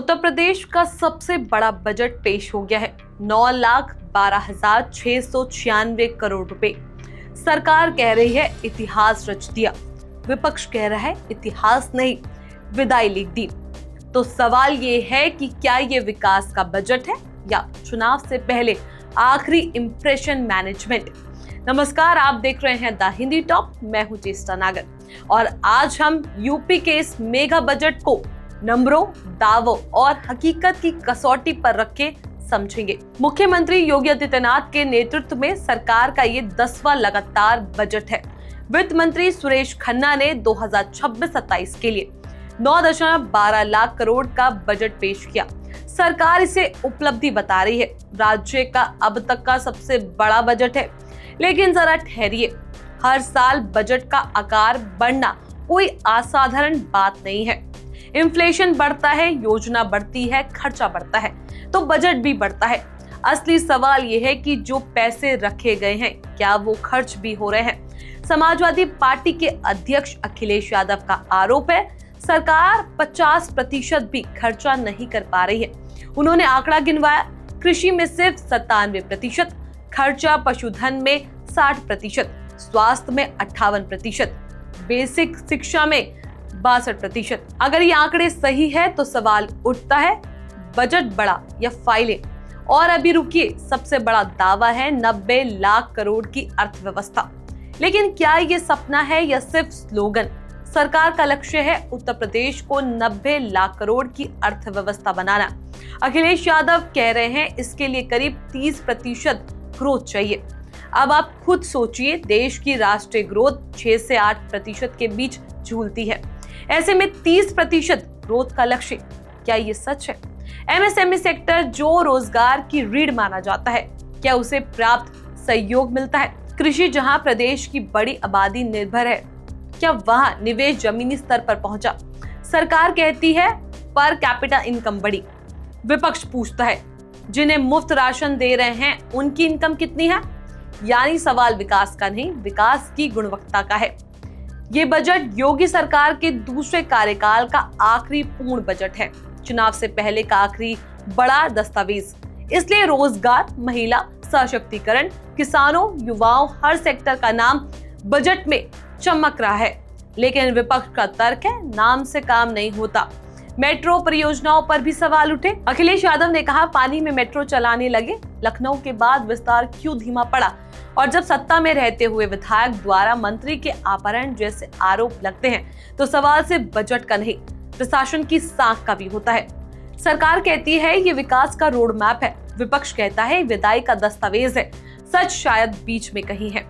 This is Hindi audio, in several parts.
उत्तर प्रदेश का सबसे बड़ा बजट पेश हो गया है। 9,12,696 करोड़ रुपए। सरकार कह रही है इतिहास रच दिया, विपक्ष कह रहा है इतिहास नहीं विदाई लिख दी। तो सवाल ये है कि क्या ये विकास का बजट है या चुनाव से पहले आखिरी इंप्रेशन मैनेजमेंट। नमस्कार, आप देख रहे हैं द हिंदी टॉप। मैं हूं चेष्टा नागर और आज हम यूपी के इस मेगा बजट को नंबरों, दावों और हकीकत की कसौटी पर रख के समझेंगे। मुख्यमंत्री योगी आदित्यनाथ के नेतृत्व में सरकार का ये 10वां लगातार बजट है। वित्त मंत्री सुरेश खन्ना ने 2026-27 के लिए 9.12 लाख करोड़ का बजट पेश किया। सरकार इसे उपलब्धि बता रही है, राज्य का अब तक का सबसे बड़ा बजट है। लेकिन जरा ठहरिए, हर साल बजट का आकार बढ़ना कोई असाधारण बात नहीं है। इन्फ्लेशन बढ़ता है, योजना बढ़ती है, खर्चा बढ़ता है तो बजट भी बढ़ता है। असली सवाल यह है कि जो पैसे रखे गए हैं क्या वो खर्च भी हो रहे हैं। समाजवादी पार्टी के अध्यक्ष अखिलेश यादव का आरोप है सरकार 50% भी खर्चा नहीं कर पा रही है। उन्होंने आंकड़ा गिनवाया, कृषि में सिर्फ 97% खर्चा, पशुधन में 60%, स्वास्थ्य में 58%, बेसिक शिक्षा में 62%। अगर ये आंकड़े सही है तो सवाल उठता है बजट बड़ा या फाइलें। और अभी रुकिए, सबसे बड़ा दावा है 90 लाख करोड़ की अर्थव्यवस्था। लेकिन क्या ये सपना है या सिर्फ स्लोगन। सरकार का लक्ष्य है उत्तर प्रदेश को 90 लाख करोड़ की अर्थव्यवस्था बनाना। अखिलेश यादव कह रहे हैं इसके लिए करीब 30% ग्रोथ चाहिए। अब आप खुद सोचिए, देश की राष्ट्रीय ग्रोथ 6 से 8% के बीच झूलती है। ऐसे में 30% ग्रोथ का लक्ष्य, क्या ये सच है? एमएसएमई सेक्टर जो रोजगार की रीढ़ माना जाता है, क्या उसे पर्याप्त सहयोग मिलता है? कृषि जहां प्रदेश की बड़ी आबादी निर्भर है, क्या वहां निवेश जमीनी स्तर पर पहुंचा? सरकार कहती है पर कैपिटा इनकम बढ़ी। विपक्ष पूछता है जिन्हें मुफ्त राशन दे रहे हैं उनकी इनकम कितनी है? यानी सवाल विकास का नहीं, विकास की गुणवत्ता का है। ये बजट योगी सरकार के दूसरे कार्यकाल का आखिरी पूर्ण बजट है, चुनाव से पहले का आखिरी बड़ा दस्तावेज। इसलिए रोजगार, महिला सशक्तिकरण, किसानों, युवाओं, हर सेक्टर का नाम बजट में चमक रहा है। लेकिन विपक्ष का तर्क है नाम से काम नहीं होता। मेट्रो परियोजनाओं पर भी सवाल उठे। अखिलेश यादव ने कहा पानी में मेट्रो चलाने लगे, लखनऊ के बाद विस्तार क्यों धीमा पड़ा? और जब सत्ता में रहते हुए विधायक द्वारा मंत्री के अपहरण जैसे आरोप लगते हैं तो सवाल सिर्फ बजट का नहीं, प्रशासन की साख का भी होता है। सरकार कहती है ये विकास का रोड मैप है, विपक्ष कहता है विदाई का दस्तावेज है। सच शायद बीच में कहीं है,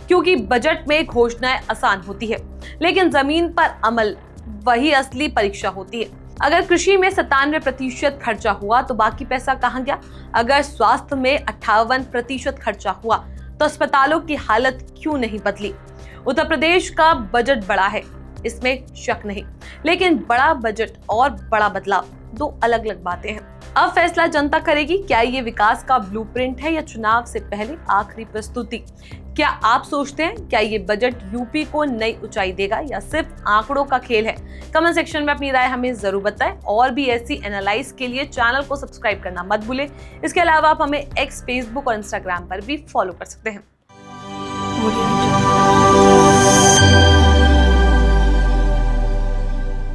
क्योंकि बजट में घोषणाएं आसान होती है लेकिन जमीन पर अमल वही असली परीक्षा होती है। अगर कृषि में 97% खर्चा हुआ तो बाकी पैसा कहाँ गया? अगर स्वास्थ्य में 58% खर्चा हुआ तो अस्पतालों की हालत क्यों नहीं बदली? उत्तर प्रदेश का बजट बड़ा है, इसमें शक नहीं, लेकिन बड़ा बजट और बड़ा बदलाव दो अलग अलग बातें हैं। अब फैसला जनता करेगी, क्या ये विकास का ब्लूप्रिंट है या चुनाव से पहले आखिरी प्रस्तुति। क्या आप सोचते हैं क्या ये बजट यूपी को नई ऊंचाई देगा या सिर्फ आंकड़ों का खेल है? कमेंट सेक्शन में अपनी राय हमें जरूर बताएं और भी ऐसी एनालाइज के लिए चैनल को सब्सक्राइब करना मत भूलें। इसके अलावा आप हमें एक्स, फेसबुक और इंस्टाग्राम पर भी फॉलो कर सकते हैं।